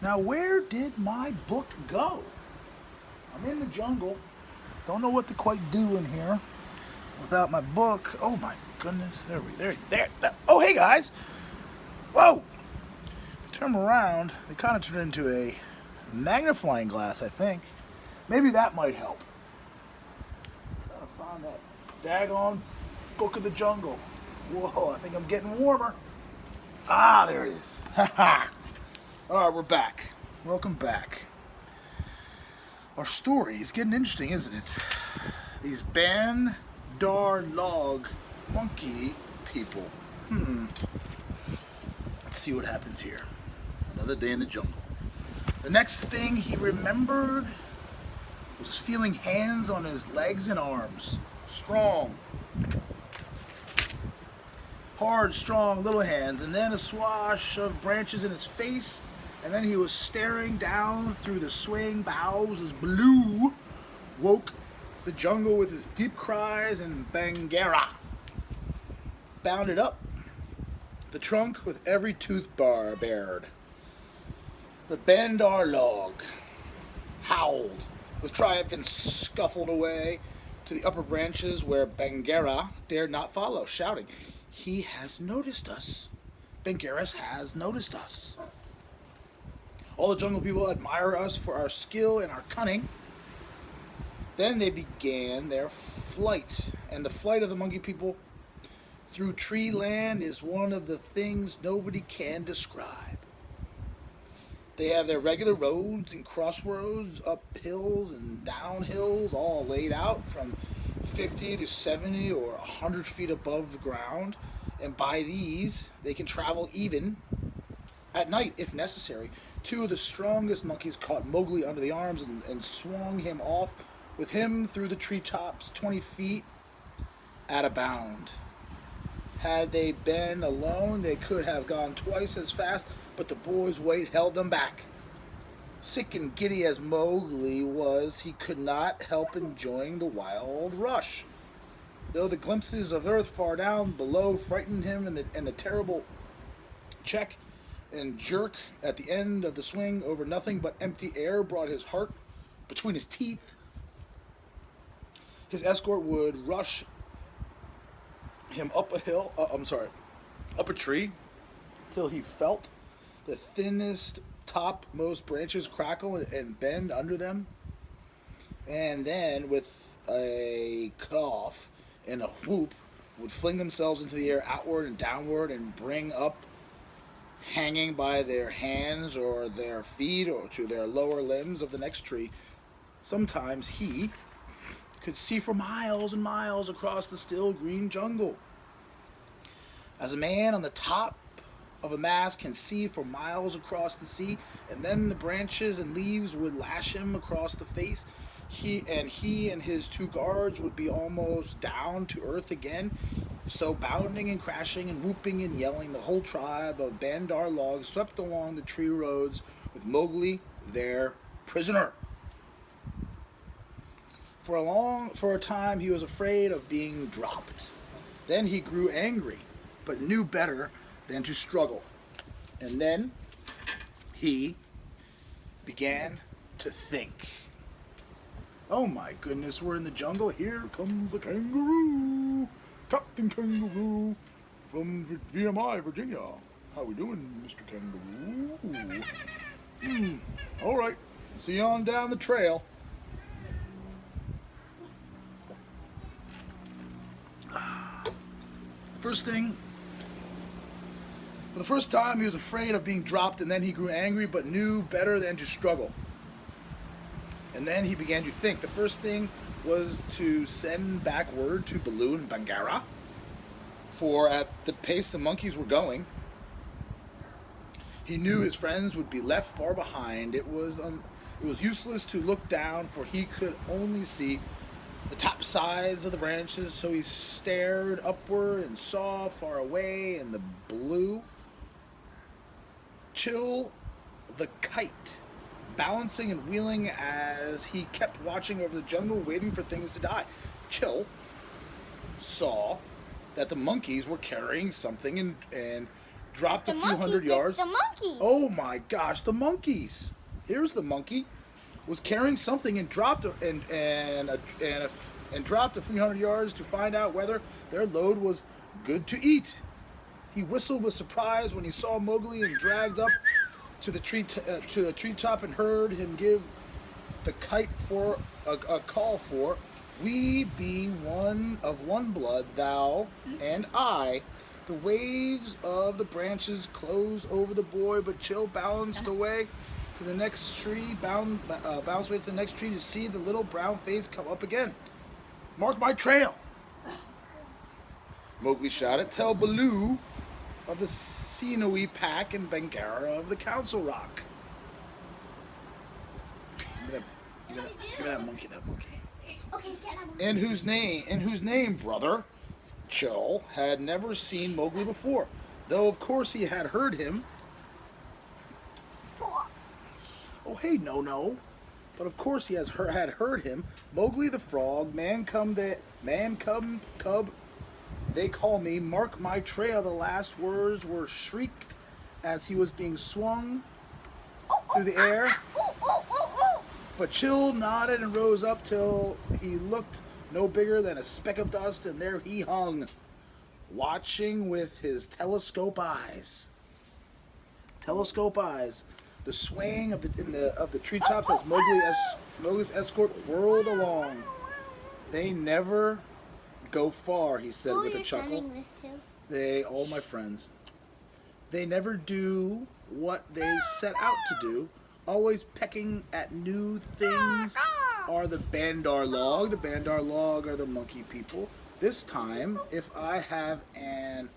Now, where did my book go? I'm in the jungle. Don't know what to quite do in here without my book. Oh my goodness! There. Oh, hey guys! Whoa! Turn 'em around. They kind of turn into a magnifying glass, I think. Maybe that might help. Trying to find that daggone book of the jungle. Whoa! I think I'm getting warmer. Ah, there it is. Ha ha! All right, we're back. Welcome back. Our story is getting interesting, isn't it? These Bandar log monkey people. Let's see what happens here. Another day in the jungle. The next thing he remembered was feeling hands on his legs and arms. Strong. Hard, strong little hands. And then a swash of branches in his face. And then he was staring down through the swaying boughs as Baloo woke the jungle with his deep cries and Bagheera bounded up the trunk with every tooth bar bared. The Bandar log howled with triumph and scuffled away to the upper branches where Bagheera dared not follow, shouting, "He has noticed us. Bagheera has noticed us." All the jungle people admire us for our skill and our cunning. Then they began their flight, and the flight of the monkey people through tree land is one of the things nobody can describe. They have their regular roads and crossroads, up hills and down hills, all laid out from 50 to 70 or 100 feet above the ground, and by these they can travel even at night if necessary. Two of the strongest monkeys caught Mowgli under the arms and swung him off with him through the treetops 20 feet at a bound. Had they been alone, they could have gone twice as fast, but the boy's weight held them back. Sick and giddy as Mowgli was, he could not help enjoying the wild rush. Though the glimpses of earth far down below frightened him, and the terrible check and jerk at the end of the swing over nothing but empty air brought his heart between his teeth. His escort would rush him up up a tree, till he felt the thinnest topmost branches crackle and bend under them, and then with a cough and a whoop would fling themselves into the air outward and downward and bring up hanging by their hands or their feet or to their lower limbs of the next tree. Sometimes he could see for miles and miles across the still green jungle, as a man on the top of a mast can see for miles across the sea, and then the branches and leaves would lash him across the face. He and his two guards would be almost down to earth again. So bounding and crashing and whooping and yelling, the whole tribe of Bandar logs swept along the tree roads with Mowgli their prisoner. For a time he was afraid of being dropped. Then he grew angry, but knew better than to struggle. And then he began to think. Oh my goodness, we're in the jungle. Here comes a kangaroo. Captain Kangaroo from VMI, Virginia. How we doing, Mr. Kangaroo? All right. See you on down the trail. First thing, for the first time, he was afraid of being dropped, and then he grew angry, but knew better than to struggle. And then he began to think. The first thing was to send back word to Baloo and Bagheera, for at the pace the monkeys were going, he knew his friends would be left far behind. It was useless to look down, for he could only see the top sides of the branches, so he stared upward and saw far away in the blue Chil the kite, balancing and wheeling as he kept watching over the jungle, waiting for things to die. Chil saw that the monkeys were carrying something and dropped a The few monkey hundred gets yards. the monkey. Oh my gosh, the monkeys! Here's the monkey, was carrying something and dropped and dropped a few hundred yards to find out whether their load was good to eat. He whistled with surprise when he saw Mowgli and dragged up to the treetop and heard him give the kite for a call for, "We be one of one blood, thou and I." The waves of the branches closed over the boy, but Chill bounced away to the next tree, bounced away to the next tree to see the little brown face come up again. "Mark my trail!" Mowgli shouted. "Tell Baloo of the Sinewy Pack and Bangara of the Council Rock." Give me that monkey, Okay, get him. In whose name, brother, Chill had never seen Mowgli before, though of course he had heard him. Oh hey, no. But of course he had heard him. Mowgli the Frog, man cub, they call me, mark my trail. The last words were shrieked as he was being swung through the air. But Chill nodded and rose up till he looked no bigger than a speck of dust, and there he hung, watching with his telescope eyes. The swaying of the treetops as Mowgli's escort whirled along. "They never go far," he said with a chuckle. All my friends. "They never do what they set out to do, always pecking at new things are the Bandar Log." The Bandar Log are the monkey people. "This time, if I have any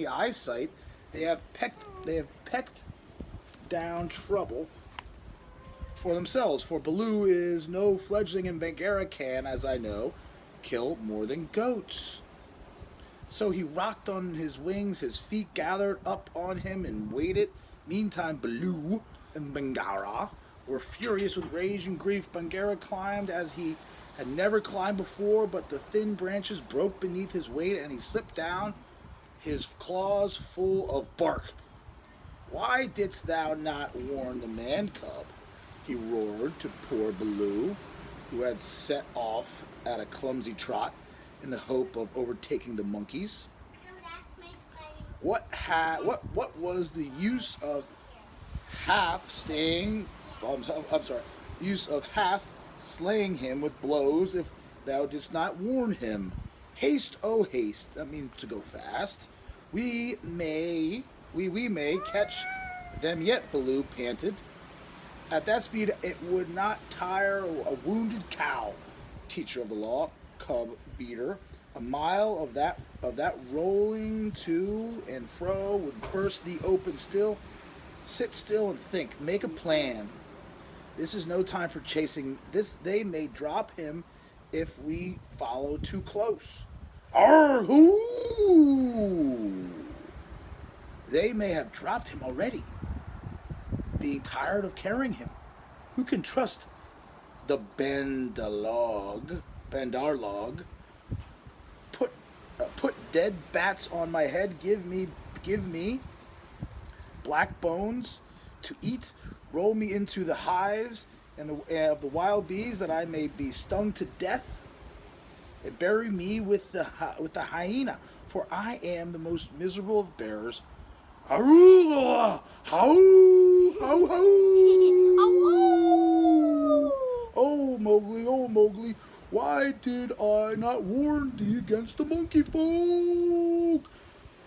eyesight, they have pecked down trouble for themselves. For Baloo is no fledgling, and Bagheera can, as I know, kill more than goats." So he rocked on his wings, his feet gathered up on him and waited. Meantime, Baloo and Bagheera were furious with rage and grief. Bagheera climbed as he had never climbed before, but the thin branches broke beneath his weight and he slipped down, his claws full of bark. "Why didst thou not warn the man cub?" he roared to poor Baloo, who had set off at a clumsy trot in the hope of overtaking the monkeys. What was the use of half slaying him with blows if thou didst not warn him? Haste, oh haste, that means to go fast. We may catch them yet," Baloo panted. "At that speed it would not tire a wounded cow, teacher of the law, cub beater. A mile of that rolling to and fro would burst the open still. Sit still and think. Make a plan. This is no time for chasing. They may drop him if we follow too close. Arr-hoo! They may have dropped him already, being tired of carrying him. Who can trust the Bandar Log? Put dead bats on my head. Give me black bones to eat. Roll me into the hives of the wild bees, that I may be stung to death. And bury me with the hyena, for I am the most miserable of bearers. Aroo! How! Oh, Mowgli, why did I not warn thee against the monkey folk?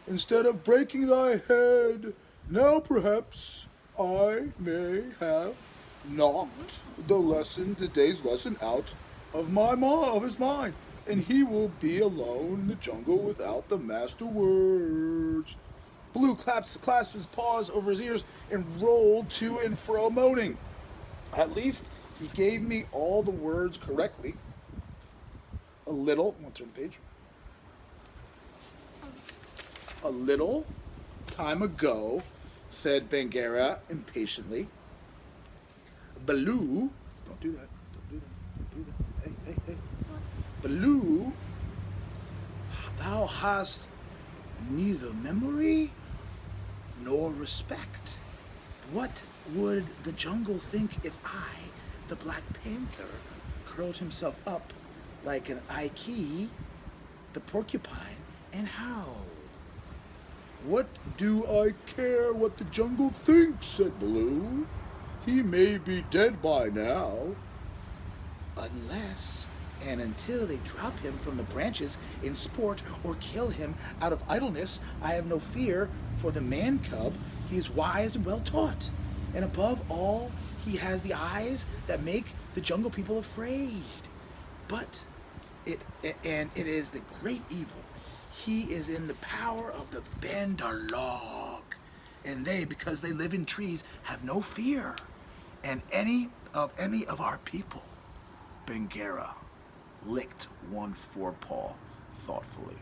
Instead of breaking thy head, now perhaps I may have knocked the day's lesson out of his mind, and he will be alone in the jungle without the master words. Baloo clasped his paws over his ears and rolled to and fro, moaning. At least he gave me all the words correctly. A little time ago, said Bagheera impatiently. Baloo, don't do that. Hey. Baloo, thou hast neither memory nor respect. What would the jungle think if I, the Black Panther, curled himself up like an Ike, the porcupine, and howled? What do I care what the jungle thinks, said Baloo. He may be dead by now. Unless and until they drop him from the branches in sport or kill him out of idleness, I have no fear for the man cub. He is wise and well taught. And above all, he has the eyes that make the jungle people afraid. But it is the great evil. He is in the power of the Bandar-log. And they, because they live in trees, have no fear. And any of our people. Bagheera licked one forepaw thoughtfully.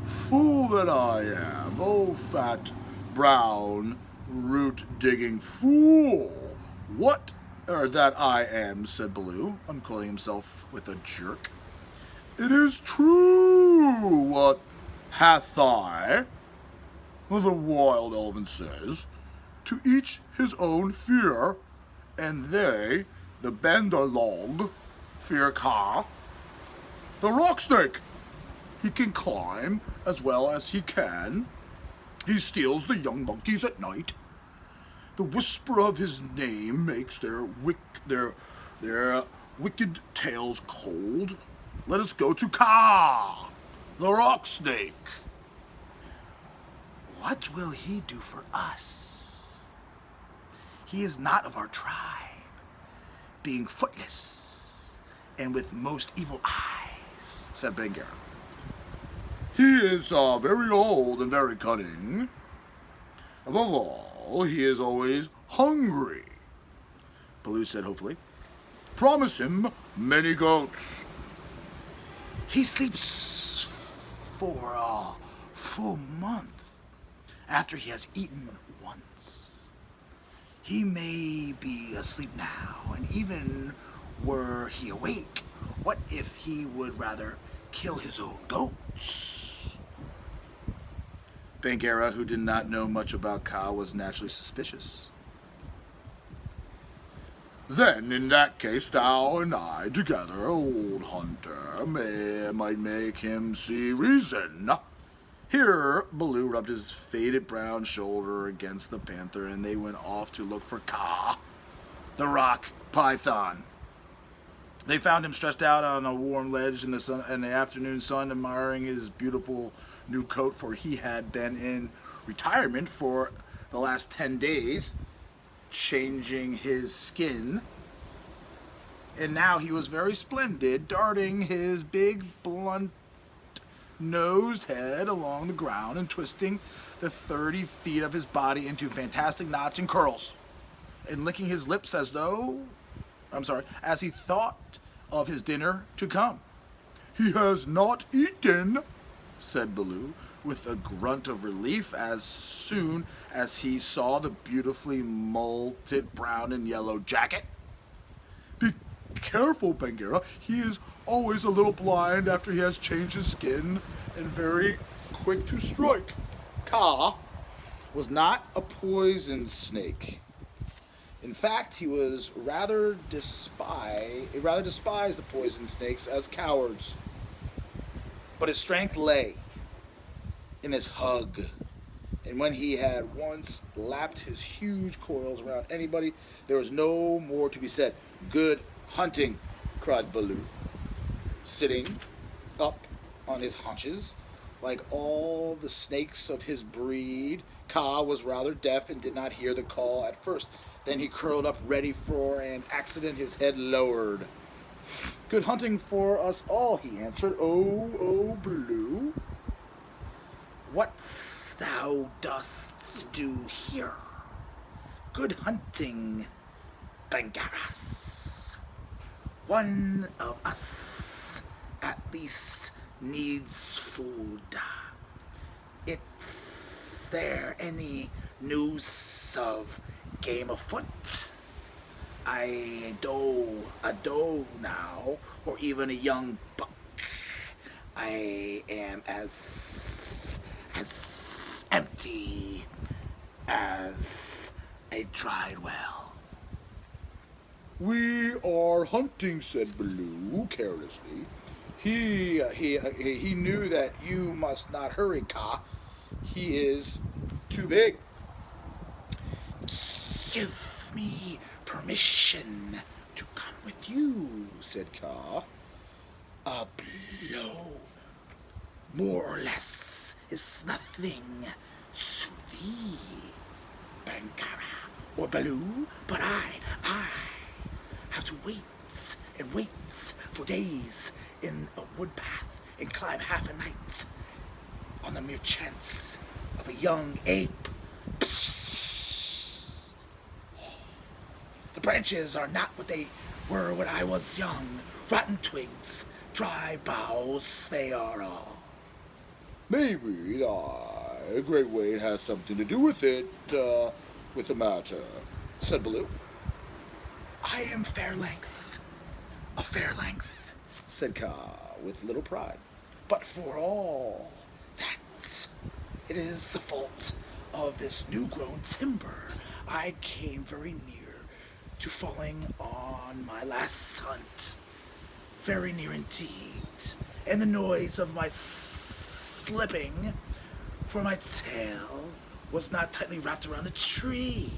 Fool that I am, oh fat, brown, root-digging fool! What that I am, said Baloo, uncoiling himself with a jerk. It is true, what hath I, the wild elven says, to each his own fear, and they, the Bandar-log, fear Kaa, the rock snake. He can climb as well as he can. He steals the young monkeys at night. The whisper of his name makes their wicked tails cold. Let us go to Kaa, the rock snake. What will he do for us? He is not of our tribe, being footless and with most evil eyes, said Bagheera. He is very old and very cunning. Above all, he is always hungry, Baloo said hopefully. Promise him many goats. He sleeps for a full month after he has eaten once. He may be asleep now, and even were he awake, what if he would rather kill his own goats? Bagheera, who did not know much about Kaa, was naturally suspicious. Then, in that case, thou and I together, old hunter, might make him see reason. Here, Baloo rubbed his faded brown shoulder against the panther, and they went off to look for Kaa, the rock python. They found him stretched out on a warm ledge in the afternoon sun, admiring his beautiful new coat, for he had been in retirement for the last 10 days, changing his skin. And now he was very splendid, darting his big, blunt-nosed head along the ground and twisting the 30 feet of his body into fantastic knots and curls, and licking his lips as he thought of his dinner to come. He has not eaten, said Baloo, with a grunt of relief as soon as he saw the beautifully molted brown and yellow jacket. Be careful, Bagheera. He is always a little blind after he has changed his skin, and very quick to strike. Kaa was not a poison snake. In fact, he was rather despised the poison snakes as cowards. But his strength lay in his hug. And when he had once lapped his huge coils around anybody, there was no more to be said. Good hunting, cried Baloo, sitting up on his haunches. Like all the snakes of his breed, Kaa was rather deaf and did not hear the call at first. Then he curled up ready for an accident, his head lowered. Good hunting for us all, he answered. Oh, Baloo, what's thou dost do here? Good hunting, Bagheera. One of us, at least, needs food. Is there any news of game afoot? A doe now, or even a young buck. I am as empty as a dried well. We are hunting, said Baloo carelessly. He knew that you must not hurry, Kaa. He is too big. Give me permission to come with you, said Kaa. A blow, more or less, is nothing to thee, Bangara or Baloo, but I have to wait and wait for days in a wood path and climb half a night on the mere chance of a young ape. Psst. The branches are not what they were when I was young. Rotten twigs, dry boughs, they are all. Maybe the Great Wade has something to do with it, with the matter, said Baloo. I am fair length, a fair length, said Kaa with little pride. But for all that, it is the fault of this new-grown timber. I came very near to falling on my last hunt. Very near indeed. And the noise of my slipping, for my tail was not tightly wrapped around the tree,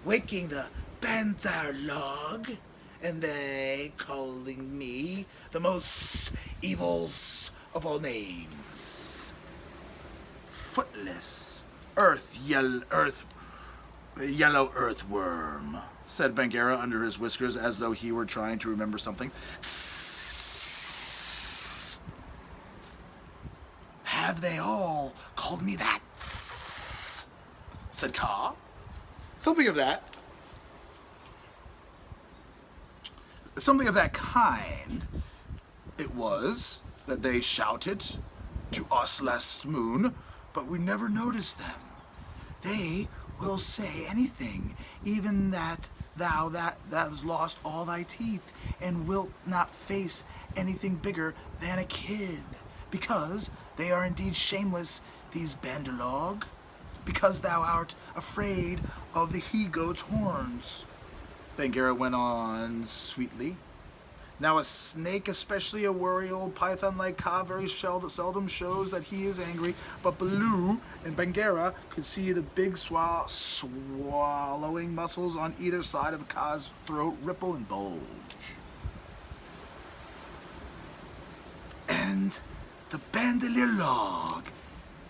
waking the Bandar log, and they calling me the most evils of all names. Footless, yellow earthworm, said Bangara under his whiskers as though he were trying to remember something. Have they all called me that? Said Kaa. Something of that kind it was that they shouted to us last moon, but we never noticed them. They will say anything, even that thou that hast lost all thy teeth, and wilt not face anything bigger than a kid, because they are indeed shameless, these Bandalog, because thou art afraid of the he-goat's horns. Bangara went on sweetly. Now a snake, especially a wary old python like Kaa, very seldom shows that he is angry, but Baloo and Bangara could see the big swallowing muscles on either side of Kaa's throat ripple and bulge. And the Bandolier log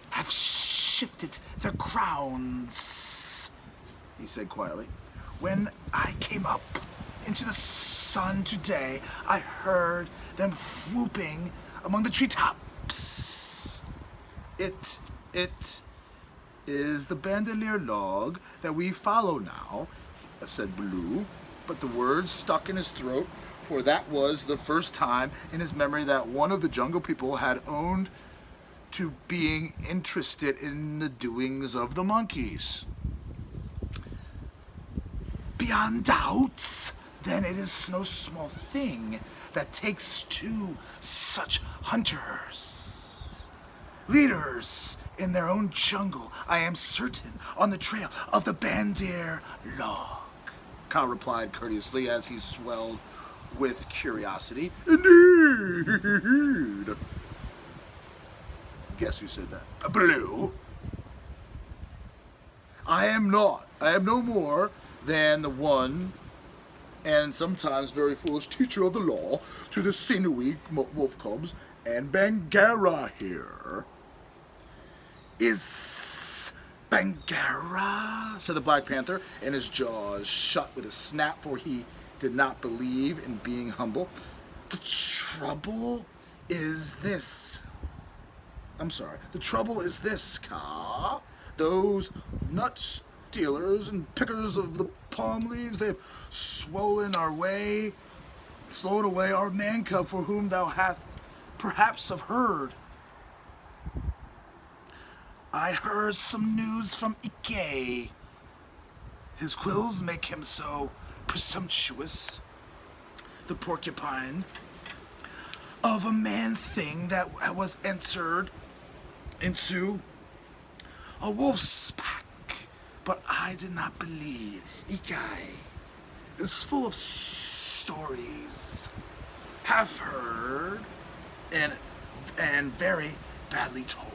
have shifted their crowns, he said quietly. When I came up into the sun today, I heard them whooping among the treetops. It is the Bandolier log that we follow now, said Baloo, but the words stuck in his throat, for that was the first time in his memory that one of the jungle people had owned to being interested in the doings of the monkeys. Beyond doubts, then it is no small thing that takes two such hunters, leaders in their own jungle, I am certain, on the trail of the Bandolier log, Kaa replied courteously as he swelled with curiosity. Indeed. Guess who said that? Baloo. I am no more than the one and sometimes very foolish teacher of the law to the sinewy wolf cubs and Bangara here. Is Bangara, said the Black Panther, and his jaws shut with a snap, for he did not believe in being humble. The trouble is this, Kaa. Those nut stealers and pickers of the palm leaves, they have swollen away our man cub, for whom thou hast perhaps have heard. I heard some news from Ikki. His quills make him so presumptuous. The porcupine of a man thing that was entered into a wolf's pack. But I did not believe. Ikai is full of stories, half heard and very badly told.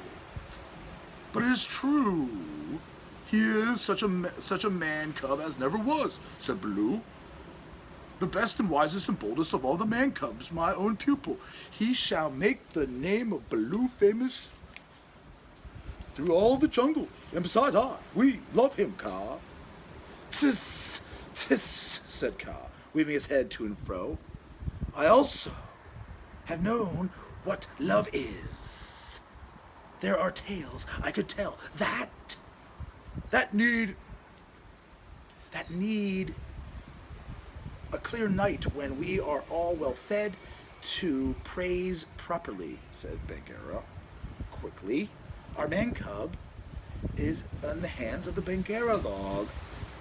But it is true. He is such a man cub as never was, said Baloo. The best and wisest and boldest of all the man cubs, my own pupil. He shall make the name of Baloo famous through all the jungles. And besides, we love him, Kaa. Tis, said Kaa, weaving his head to and fro. I also have known what love is. There are tales I could tell that need a clear night when we are all well fed to praise properly, said Bagheera quickly. Our man cub is in the hands of the Bagheera log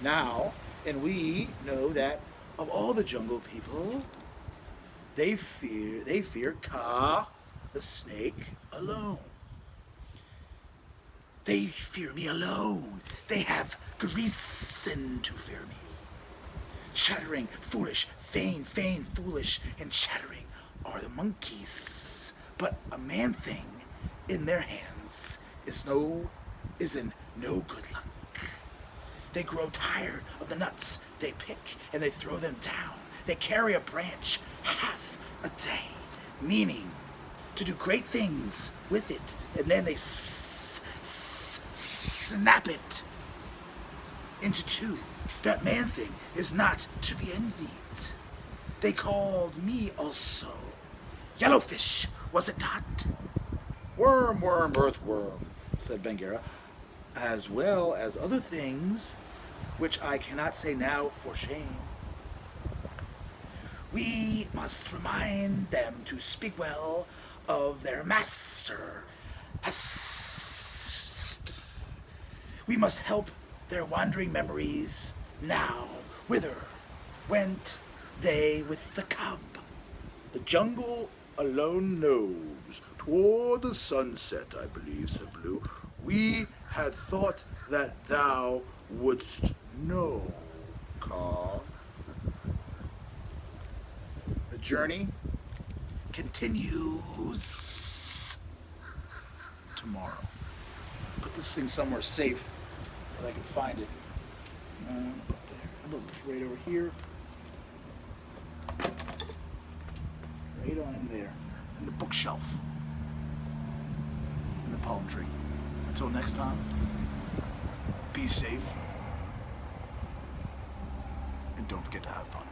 now, and we know that of all the jungle people, they fear Kaa, the snake, alone. They fear me alone. They have good reason to fear me. Chattering, foolish, vain, foolish, and chattering are the monkeys. But a man thing in their hands is in no good luck. They grow tired of the nuts they pick and they throw them down. They carry a branch half a day, meaning to do great things with it, and then they snap it into two. That man thing is not to be envied. They called me also Yellowfish, was it not? Worm, earthworm, said Bagheera, as well as other things which I cannot say now for shame. We must remind them to speak well of their master. We must help their wandering memories now. Whither went they with the cub? The jungle alone knows. Toward the sunset, I believe, said Baloo. We had thought that thou wouldst know, Kaa. The journey continues tomorrow. Put this thing somewhere safe that I can find it. Up there. How about right over here? Right on in there. In the bookshelf. In the palm tree. Until next time, be safe. And don't forget to have fun.